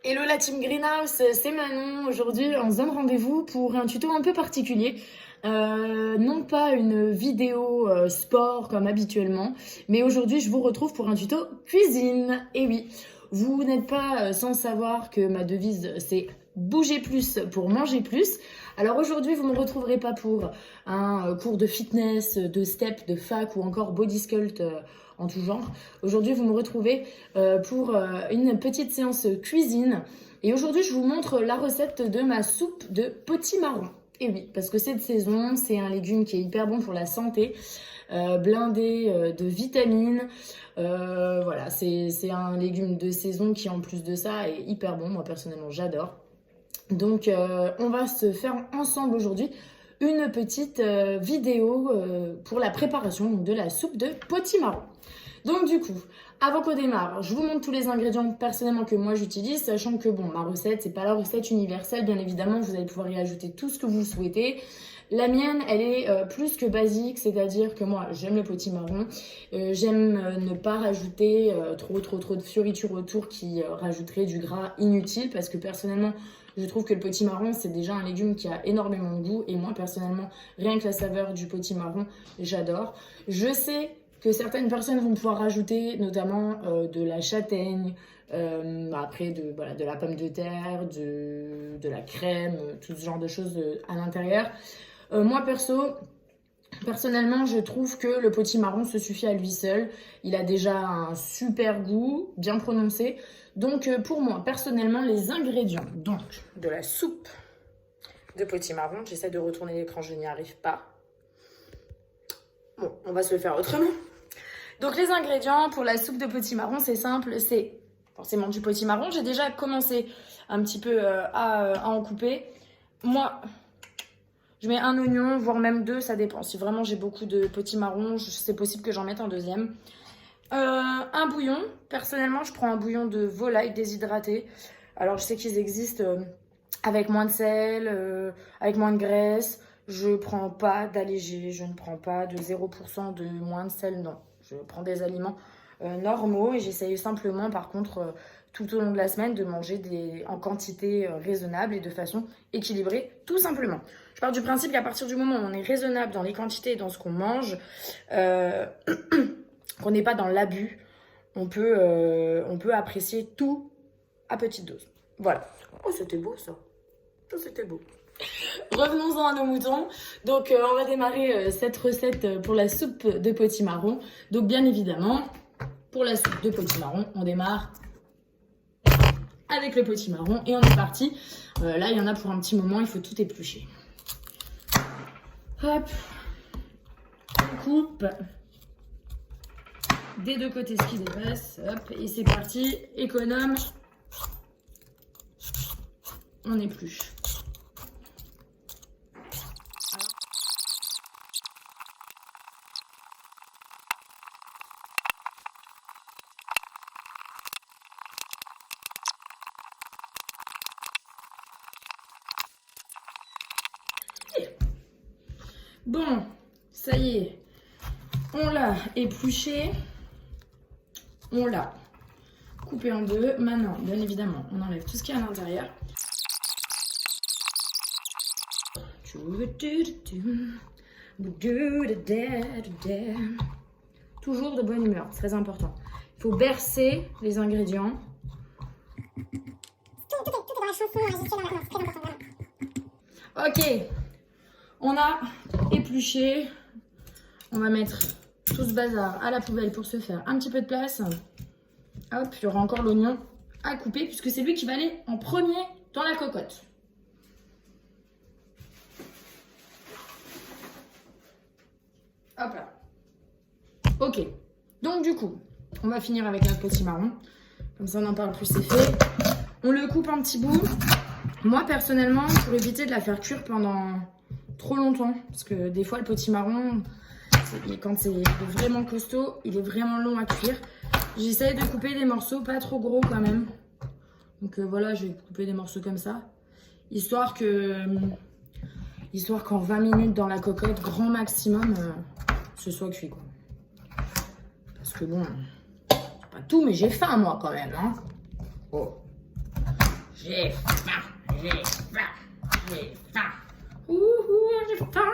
Hello la team Greenhouse, c'est Manon. Aujourd'hui, on se donne rendez-vous pour un tuto un peu particulier. Non pas une vidéo sport comme habituellement, mais aujourd'hui, je vous retrouve pour un tuto cuisine. Et oui, vous n'êtes pas sans savoir que ma devise, c'est bouger plus pour manger plus. Alors aujourd'hui, vous ne me retrouverez pas pour un cours de fitness, de step, de fac ou encore body sculpt en tout genre. Aujourd'hui, vous me retrouvez pour une petite séance cuisine. Et aujourd'hui, je vous montre la recette de ma soupe de potimarron. Et oui, parce que c'est de saison, c'est un légume qui est hyper bon pour la santé, blindé de vitamines. Voilà, c'est un légume de saison qui, en plus de ça, est hyper bon. Moi, personnellement, j'adore. Donc, on va se faire ensemble aujourd'hui une petite vidéo pour la préparation de la soupe de potimarron. Donc du coup, avant qu'on démarre, je vous montre tous les ingrédients personnellement que moi j'utilise, sachant que bon, ma recette, c'est pas la recette universelle, bien évidemment, vous allez pouvoir y ajouter tout ce que vous souhaitez. La mienne, elle est plus que basique, c'est-à-dire que moi, j'aime le potimarron, j'aime ne pas rajouter trop de fioritures autour qui rajouteraient du gras inutile, parce que personnellement, je trouve que le potimarron, c'est déjà un légume qui a énormément de goût, et moi, personnellement, rien que la saveur du potimarron, j'adore. Je sais que certaines personnes vont pouvoir rajouter notamment de la châtaigne, après de la pomme de terre, de la crème, tout ce genre de choses à l'intérieur. Moi personnellement, je trouve que le potimarron se suffit à lui seul. Il a déjà un super goût, bien prononcé. Donc pour moi, personnellement, les ingrédients donc, de la soupe de potimarron, j'essaie de retourner l'écran, je n'y arrive pas. Bon, on va se le faire autrement. Donc les ingrédients pour la soupe de potimarron, c'est simple, c'est forcément du potimarron. J'ai déjà commencé un petit peu à en couper. Moi, je mets un oignon, voire même deux, ça dépend. Si vraiment j'ai beaucoup de potimarron, c'est possible que j'en mette un deuxième. Un bouillon. Personnellement, je prends un bouillon de volaille déshydraté. Alors je sais qu'ils existent avec moins de sel, avec moins de graisse. Je prends pas d'allégé, je ne prends pas de 0% de moins de sel, non. Je prends des aliments normaux et j'essaye simplement, par contre, tout au long de la semaine, de manger en quantité raisonnable et de façon équilibrée, tout simplement. Je pars du principe qu'à partir du moment où on est raisonnable dans les quantités et dans ce qu'on mange, qu'on n'est pas dans l'abus, on peut apprécier tout à petite dose. Voilà. Oh, c'était beau ça. Oh, c'était beau. Revenons-en à nos moutons. Donc on va démarrer cette recette pour la soupe de potimarron. Donc bien évidemment, pour la soupe de potimarron, on démarre avec le potimarron et on est parti. Là, il y en a pour un petit moment, il faut tout éplucher. Hop, on coupe des deux côtés ce qui dépasse. Hop, et c'est parti, économe. On épluche. Bon, ça y est, on l'a épluché, on l'a coupé en deux. Maintenant, bien évidemment, on enlève tout ce qu'il y a à l'intérieur. Toujours de bonne humeur, très important. Il faut bercer les ingrédients. Tout est dans la chanson, c'est très important. Ok, on a épluché. On va mettre tout ce bazar à la poubelle pour se faire un petit peu de place. Hop, il y aura encore l'oignon à couper puisque c'est lui qui va aller en premier dans la cocotte. Hop là. Ok, donc du coup, on va finir avec notre potimarron. Comme ça, on n'en parle plus, c'est fait. On le coupe en petits bouts. Moi, personnellement, pour éviter de la faire cuire pendant trop longtemps, parce que des fois, le potimarron, quand c'est vraiment costaud, il est vraiment long à cuire. J'essaye de couper des morceaux pas trop gros quand même. Donc voilà, je vais couper des morceaux comme ça. Histoire qu'en 20 minutes dans la cocotte, grand maximum, ce soit cuit, quoi. Parce que bon, c'est pas tout, mais j'ai faim moi quand même, hein. Oh. j'ai faim, j'ai faim, j'ai faim. Ouhou, j'ai faim.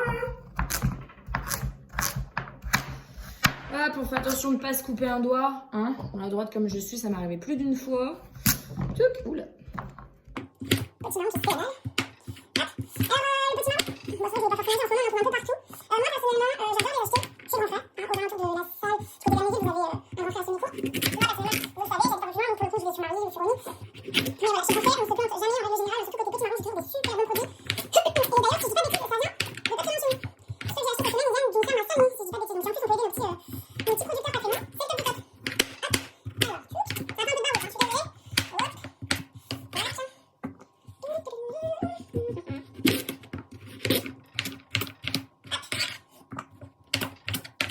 Hop, on fait attention de ne pas se couper un doigt. Hein. À droite comme je suis, ça m'est arrivé plus d'une fois. Touc, oula. Petit marron qui se fait là. Hop. Alors, le petit marron. Bon, ça, je vais pas forcément dire en ce moment, on en trouve un peu partout. Moi, personnellement, j'adore les acheter chez Grand Frère. Aux alentours de la salle, du côté de la midi, vous avez un Grand Frère assez court. Moi, personnellement, vous le savez, j'habite un peu plus loin, donc pour le coup, je vais sur Marly ou sur Rony. Mais voilà, chez Grand Frère, on se plante jamais en règle générale, surtout côté petit marron, c'est toujours des super bons produits. Et d'ailleurs, si je dis pas bêtises, ça vient de pas très loin chez nous. Ceux que j'ai achetés cette semaine, ils viennent d'une ferme à Sony, si je dis pas bêtises. Donc, en plus, on peut aider nos petits producteurs pas très loin. C'est le top du top. Hop. Alors, ça fait un peu de barreau, hein, je suis désolée. Hop.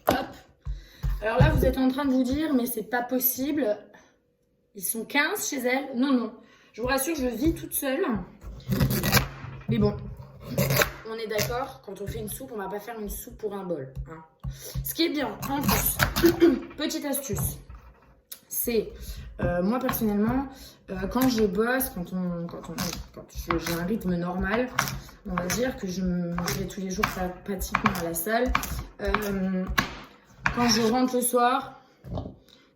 Voilà, tiens. Hop. Alors là, vous êtes en train de vous dire, mais c'est pas possible. Ils sont 15 chez elle. Non, non. Je vous rassure, je vis toute seule. Mais bon, on est d'accord, quand on fait une soupe, on va pas faire une soupe pour un bol. Hein. Ce qui est bien, en plus, petite astuce, c'est, moi personnellement, quand je bosse, quand j'ai un rythme normal, on va dire que je vais tous les jours pratiquement à la salle. Quand je rentre le soir,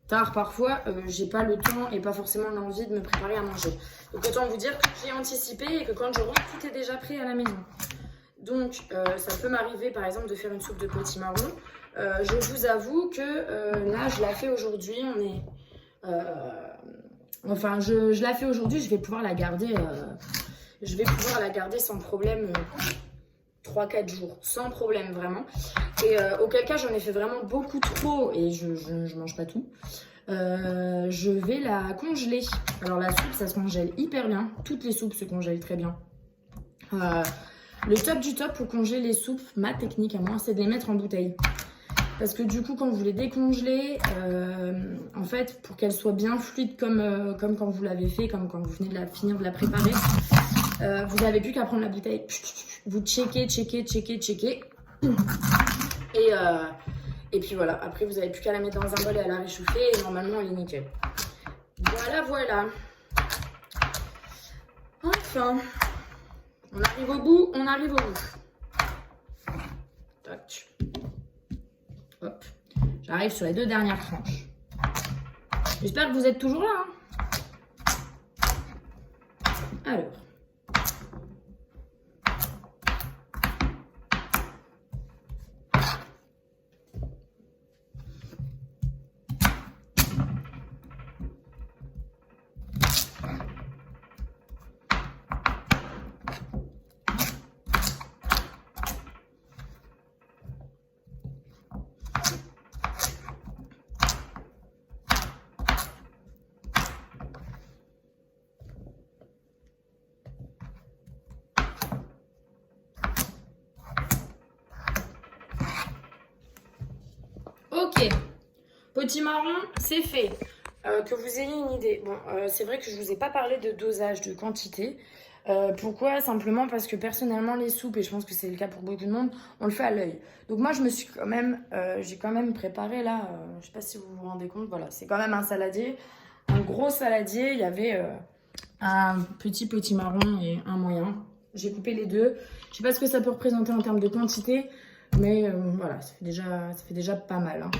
tard parfois, j'ai pas le temps et pas forcément l'envie de me préparer à manger. Donc autant vous dire que j'ai anticipé et que quand je rentre, tout est déjà prêt à la maison. Donc ça peut m'arriver par exemple de faire une soupe de potimarron. Je vous avoue que là, je la fais aujourd'hui. Je la fais aujourd'hui, je vais pouvoir la garder. Sans problème 3-4 jours, sans problème vraiment. Et auquel cas j'en ai fait vraiment beaucoup trop et je mange pas tout. Je vais la congeler. Alors la soupe, ça se congèle hyper bien. Toutes les soupes se congèlent très bien. Le top du top pour congeler les soupes, ma technique à moi, c'est de les mettre en bouteille. Parce que du coup, quand vous les décongelez, en fait, pour qu'elles soient bien fluides comme quand vous l'avez fait, comme quand vous venez de finir de la préparer, vous n'avez plus qu'à prendre la bouteille. Vous checkez. Et puis voilà, après vous n'avez plus qu'à la mettre dans un bol et à la réchauffer et normalement elle est nickel. Voilà. Enfin, on arrive au bout. Tac. Hop. J'arrive sur les 2 dernières tranches. J'espère que vous êtes toujours là. Alors. Ok, potimarron, c'est fait. Que vous ayez une idée. Bon, c'est vrai que je vous ai pas parlé de dosage, de quantité. Pourquoi? Simplement parce que personnellement, les soupes, et je pense que c'est le cas pour beaucoup de monde, on le fait à l'œil. Donc moi, j'ai quand même préparé là, je sais pas si vous vous rendez compte, voilà, c'est quand même un saladier, un gros saladier. Il y avait un petit potimarron et un moyen. J'ai coupé les deux. Je sais pas ce que ça peut représenter en termes de quantité. Mais voilà, ça fait déjà pas mal. Hein.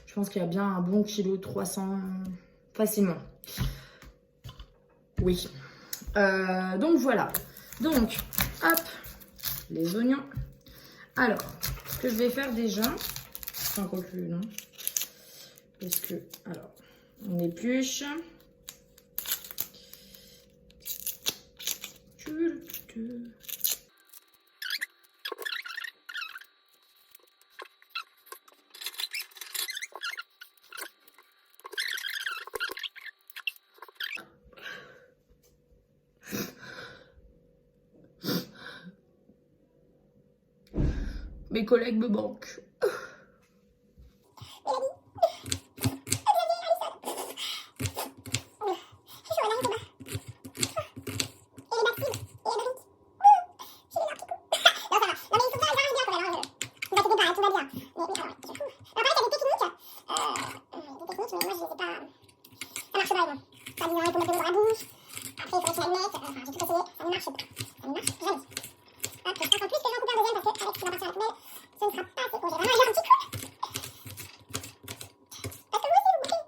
Je pense qu'il y a bien un bon kilo 300 facilement. Oui. Donc voilà. Donc, hop, les oignons. Alors, ce que je vais faire déjà, enfin quoi plus, non. Parce que, alors, on épluche. Mes collègues me manquent. Voilà, tout va bien. Mais alors, je trouve. Alors, pareil, il y a des techniques. Mais moi, je les ai pas. Ça marche pas, non. Pas disant, il faut mettre de l'eau dans la bouche. Après, il faudrait que tu la mettes. Enfin, j'ai tout essayé. Ça ne marche pas. Ça ne marche jamais. Hop, je pense en plus que j'en coupe un deuxième parce que, avec ce qui va partir à la poubelle, ce ne sera pas assez. Oh, j'ai vraiment un gentil coup. Parce que vous aussi, vous goûtez.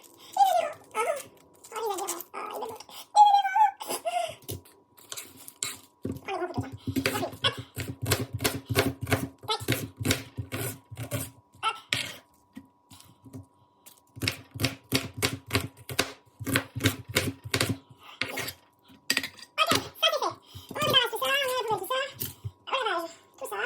Ok, tac. Allez, on en recoupe un deuxième. On en recoupe un deuxième. J'en pousse tout quand même. Voilà. Hop. Tac. Tac.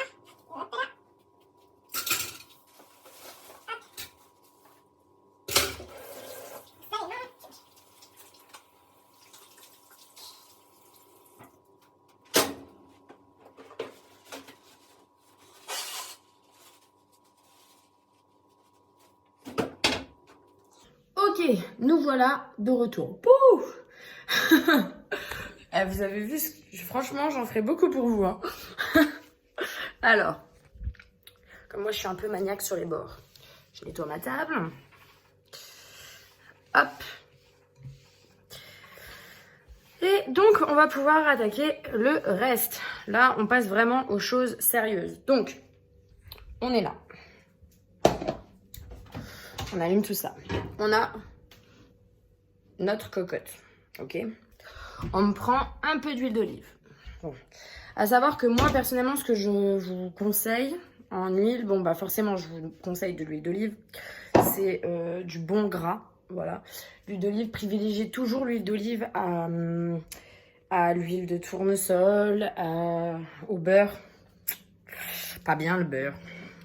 Ok, nous voilà de retour. Pouh. Vous avez vu, franchement, j'en ferai beaucoup pour vous. Hein. Alors, comme moi, je suis un peu maniaque sur les bords. Je nettoie ma table. Hop. Et donc, on va pouvoir attaquer le reste. Là, on passe vraiment aux choses sérieuses. Donc, on est là. On allume tout ça. On a notre cocotte. Ok. On me prend un peu d'huile d'olive. Bon. À savoir que moi, personnellement, ce que je vous conseille en huile, bon, bah forcément, je vous conseille de l'huile d'olive. C'est du bon gras. Voilà. L'huile d'olive, privilégiez toujours l'huile d'olive à l'huile de tournesol, au beurre. Pas bien le beurre.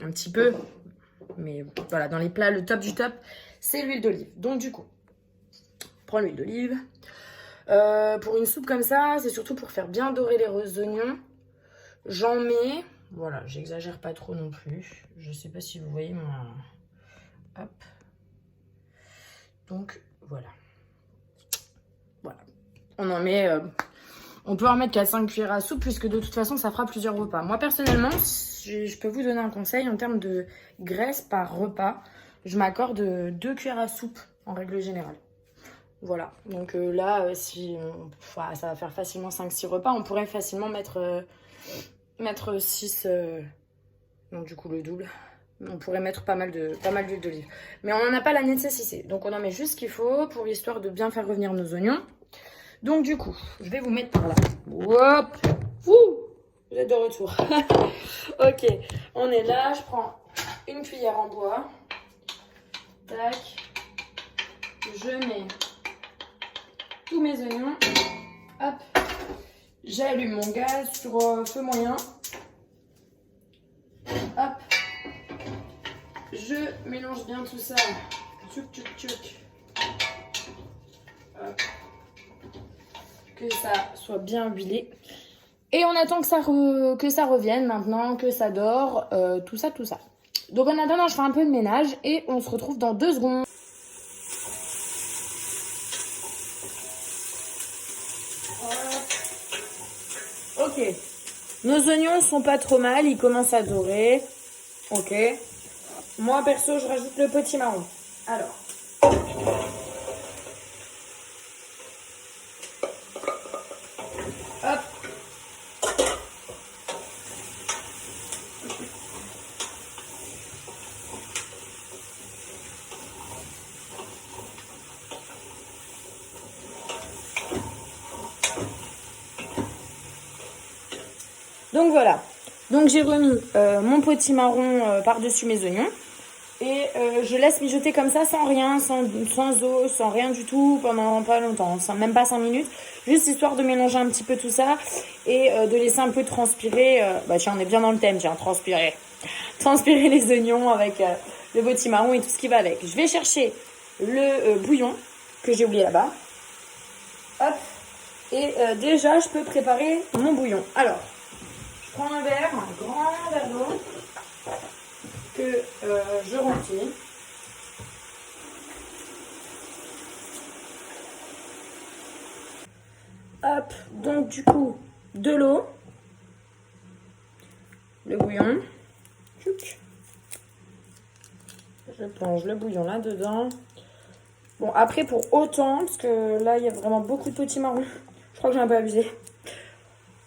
Un petit peu. Mais voilà, dans les plats, le top du top, c'est l'huile d'olive. Donc du coup, prends l'huile d'olive. Pour une soupe comme ça, c'est surtout pour faire bien dorer les oignons. J'en mets, voilà, j'exagère pas trop non plus. Je sais pas si vous voyez mon... Hop. Donc voilà. Voilà. On en met... on peut en mettre qu'à 5 cuillères à soupe, puisque de toute façon, ça fera plusieurs repas. Moi, personnellement, je peux vous donner un conseil en termes de graisse par repas. Je m'accorde 2 cuillères à soupe en règle générale. Voilà. Donc là, si ça va faire facilement 5-6 repas, on pourrait facilement mettre 6... donc du coup, le double. On pourrait mettre pas mal d'huile d'olive. Mais on n'en a pas la nécessité. Donc on en met juste ce qu'il faut pour l'histoire de bien faire revenir nos oignons. Donc du coup, je vais vous mettre par là. Hop. Ouh, vous êtes de retour. Ok, on est là. Je prends une cuillère en bois. Tac. Je mets tous mes oignons. Hop. J'allume mon gaz sur feu moyen. Hop. Je mélange bien tout ça. Tchouk, tchouk, tchouk. Hop. Que ça soit bien huilé. Et on attend que ça revienne maintenant, que ça dort, tout ça, tout ça. Donc en attendant, je fais un peu de ménage et on se retrouve dans 2 secondes. Ok. Nos oignons sont pas trop mal, ils commencent à dorer. Ok. Moi, perso, je rajoute le potimarron. Alors. Hop. Donc voilà. Donc j'ai remis mon potimarron par-dessus mes oignons. Et je laisse mijoter comme ça, sans rien, sans eau, sans rien du tout, pendant pas longtemps, même pas 5 minutes. Juste histoire de mélanger un petit peu tout ça et de laisser un peu transpirer. Bah tiens, on est bien dans le thème, tiens, transpirer. Transpirer les oignons avec le potimarron et tout ce qui va avec. Je vais chercher le bouillon que j'ai oublié là-bas. Hop. Et déjà, je peux préparer mon bouillon. Alors, je prends un verre, un grand verre d'eau que je remplis. Hop, donc du coup, de l'eau, le bouillon. Je plonge le bouillon là-dedans. Bon, après, pour autant, parce que là, il y a vraiment beaucoup de petits marrons. Je crois que j'ai un peu abusé.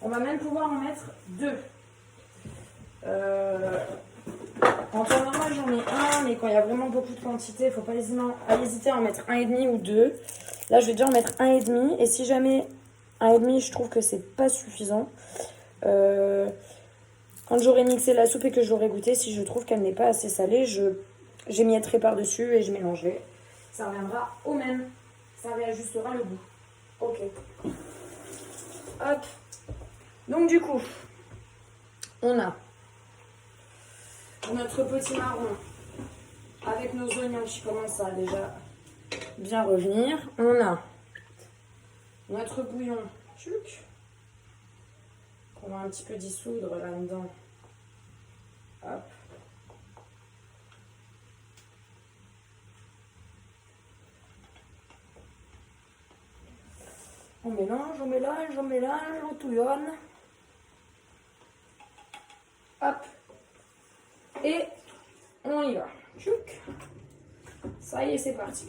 On va même pouvoir en mettre 2. En temps normal, j'en mets un, mais quand il y a vraiment beaucoup de quantité, il ne faut pas hésiter à en mettre 1,5 ou 2. Là, je vais déjà en mettre 1,5. Et si jamais 1,5, je trouve que c'est pas suffisant. Quand j'aurai mixé la soupe et que j'aurai goûté, si je trouve qu'elle n'est pas assez salée, j'émietterai par-dessus et je mélangerai. Ça reviendra au même. Ça réajustera le goût. Ok. Hop. Donc du coup, on a notre potimarron avec nos oignons qui commencent à déjà bien revenir. On a notre bouillon qu'on va un petit peu dissoudre là-dedans. Hop. On mélange, on mélange, on mélange, on touillonne. Hop. Et on y va. Tchouk. Ça y est, c'est parti.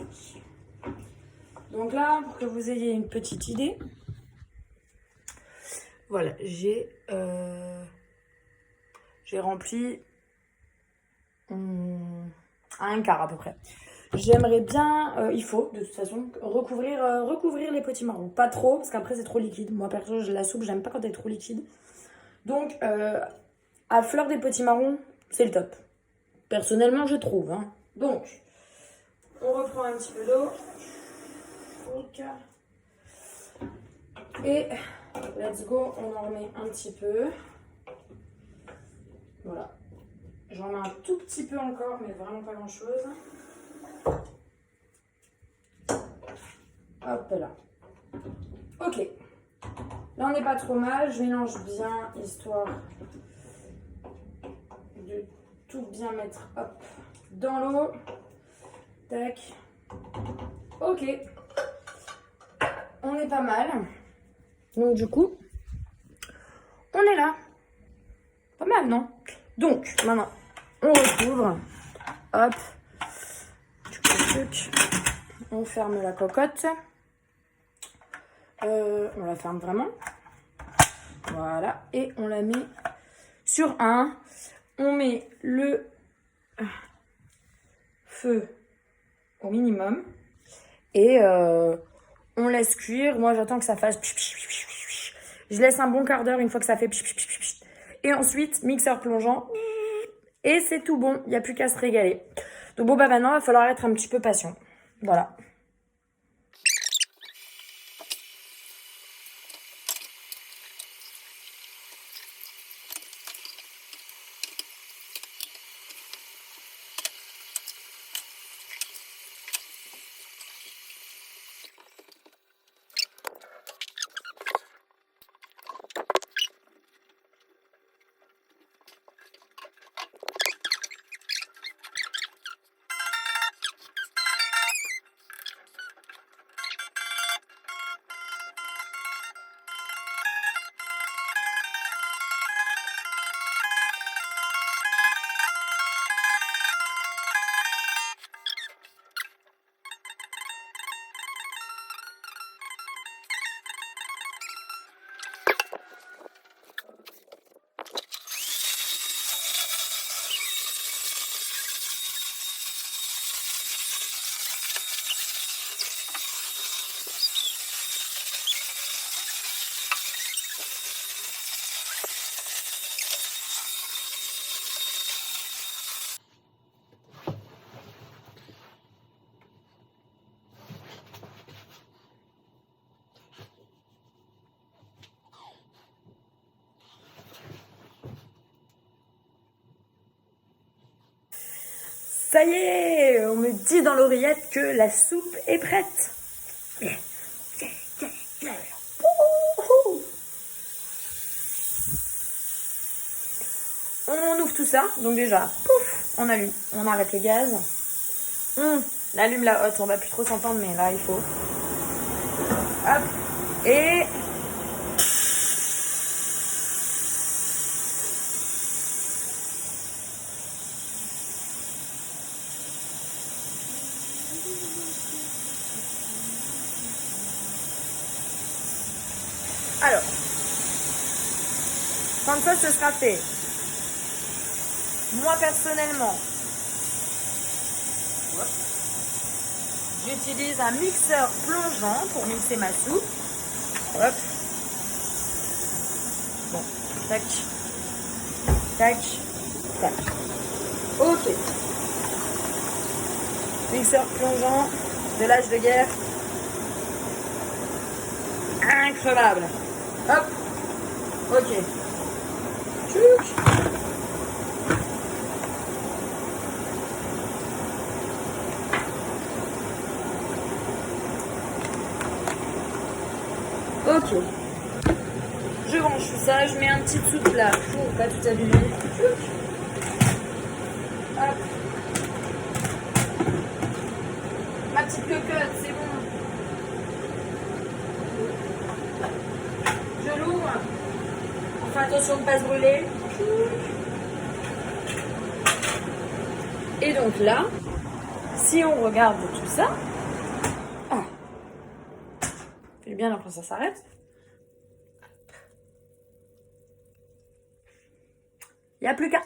Donc là, pour que vous ayez une petite idée, voilà, j'ai rempli un quart à peu près. J'aimerais bien, il faut de toute façon recouvrir les petits marrons. Pas trop, parce qu'après c'est trop liquide. Moi perso, la soupe, j'aime pas quand elle est trop liquide. Donc, à fleur des petits marrons, c'est le top. Personnellement, je trouve. Hein. Donc, on reprend un petit peu d'eau. Et let's go, on en remet un petit peu. Voilà. J'en mets un tout petit peu encore, mais vraiment pas grand chose. Hop là. Ok. Là, on n'est pas trop mal. Je mélange bien, histoire de tout bien mettre dans l'eau. Tac. Ok. On est pas mal. Donc, du coup, on est là. Pas mal, non? Donc, maintenant, on recouvre. Hop. On ferme la cocotte. On la ferme vraiment. Voilà. Et on la met sur 1. On met le feu au minimum. Et on laisse cuire. Moi, j'attends que ça fasse... Je laisse un bon quart d'heure une fois que ça fait... Et ensuite, mixeur plongeant. Et c'est tout bon. Il n'y a plus qu'à se régaler. Donc bon, bah maintenant, il va falloir être un petit peu patient. Voilà. Ça y est, on me dit dans l'oreillette que la soupe est prête. On ouvre tout ça, donc déjà, pouf, on allume, on arrête le gaz. On allume la hotte, on va plus trop s'entendre, mais là il faut. Hop, et... Alors, quand ça ce sera fait, moi personnellement, j'utilise un mixeur plongeant pour mixer ma soupe. Hop. Bon, tac, tac, tac. Ok. Mixeur plongeant de l'âge de guerre. Incroyable. Hop. Ok. Tchouc. Ok. Je range tout ça, je mets un petit dessous de plat pour pas tout abîmer. Tchouc. Hop. Ma petite cocotte, c'est bon. Je l'ouvre. On fait attention de ne pas se brûler. Et donc là, si on regarde tout ça, fait bien après ça s'arrête. Il n'y a plus qu'à.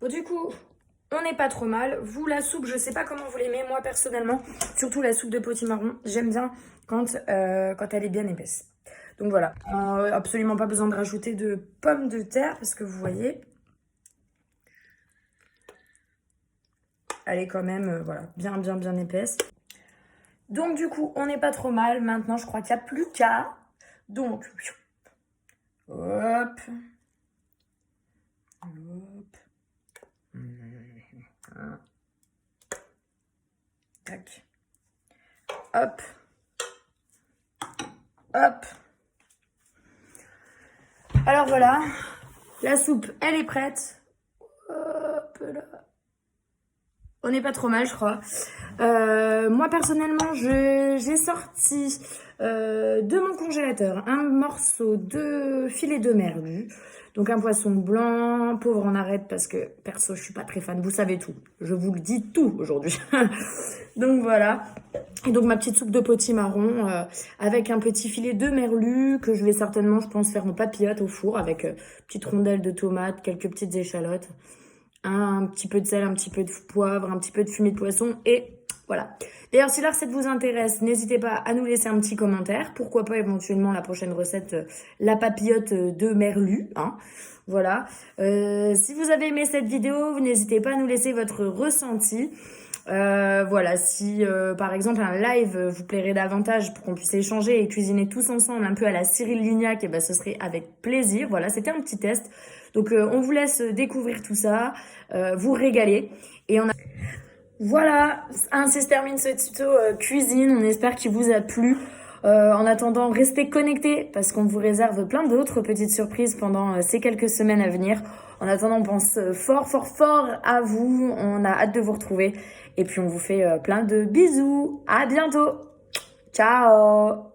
Bon, du coup, on n'est pas trop mal. Vous, la soupe, je sais pas comment vous l'aimez. Moi, personnellement, surtout la soupe de potimarron, j'aime bien quand elle est bien épaisse. Donc voilà, absolument pas besoin de rajouter de pommes de terre parce que vous voyez, elle est quand même voilà, bien épaisse. Donc du coup, on n'est pas trop mal. Maintenant, je crois qu'il n'y a plus qu'à. Donc, hop. Hop. Tac. Hop. Hop. Alors voilà, la soupe, elle est prête. Hop là. On n'est pas trop mal, je crois. Moi, personnellement, j'ai sorti de mon congélateur un morceau de filet de merlu. Donc, un poisson blanc, pauvre en arête, parce que, perso, je suis pas très fan. Vous savez tout. Je vous le dis tout aujourd'hui. Donc, voilà. Et donc, ma petite soupe de potimarron avec un petit filet de merlu que je vais certainement, je pense, faire en papillote au four avec petite rondelle de tomates, quelques petites échalotes, un petit peu de sel, un petit peu de poivre, un petit peu de fumée de poisson et voilà. D'ailleurs, si la recette vous intéresse, n'hésitez pas à nous laisser un petit commentaire. Pourquoi pas éventuellement la prochaine recette, la papillote de merlu. Hein. Voilà. Si vous avez aimé cette vidéo, vous n'hésitez pas à nous laisser votre ressenti. Voilà, si par exemple un live vous plairait davantage pour qu'on puisse échanger et cuisiner tous ensemble un peu à la Cyril Lignac, et ben ce serait avec plaisir. Voilà, c'était un petit test. Donc on vous laisse découvrir tout ça, vous régaler. Et on a... Voilà, ainsi se termine ce tuto cuisine. On espère qu'il vous a plu. En attendant, restez connectés parce qu'on vous réserve plein d'autres petites surprises pendant ces quelques semaines à venir. En attendant, on pense fort à vous. On a hâte de vous retrouver. Et puis, on vous fait plein de bisous. À bientôt. Ciao.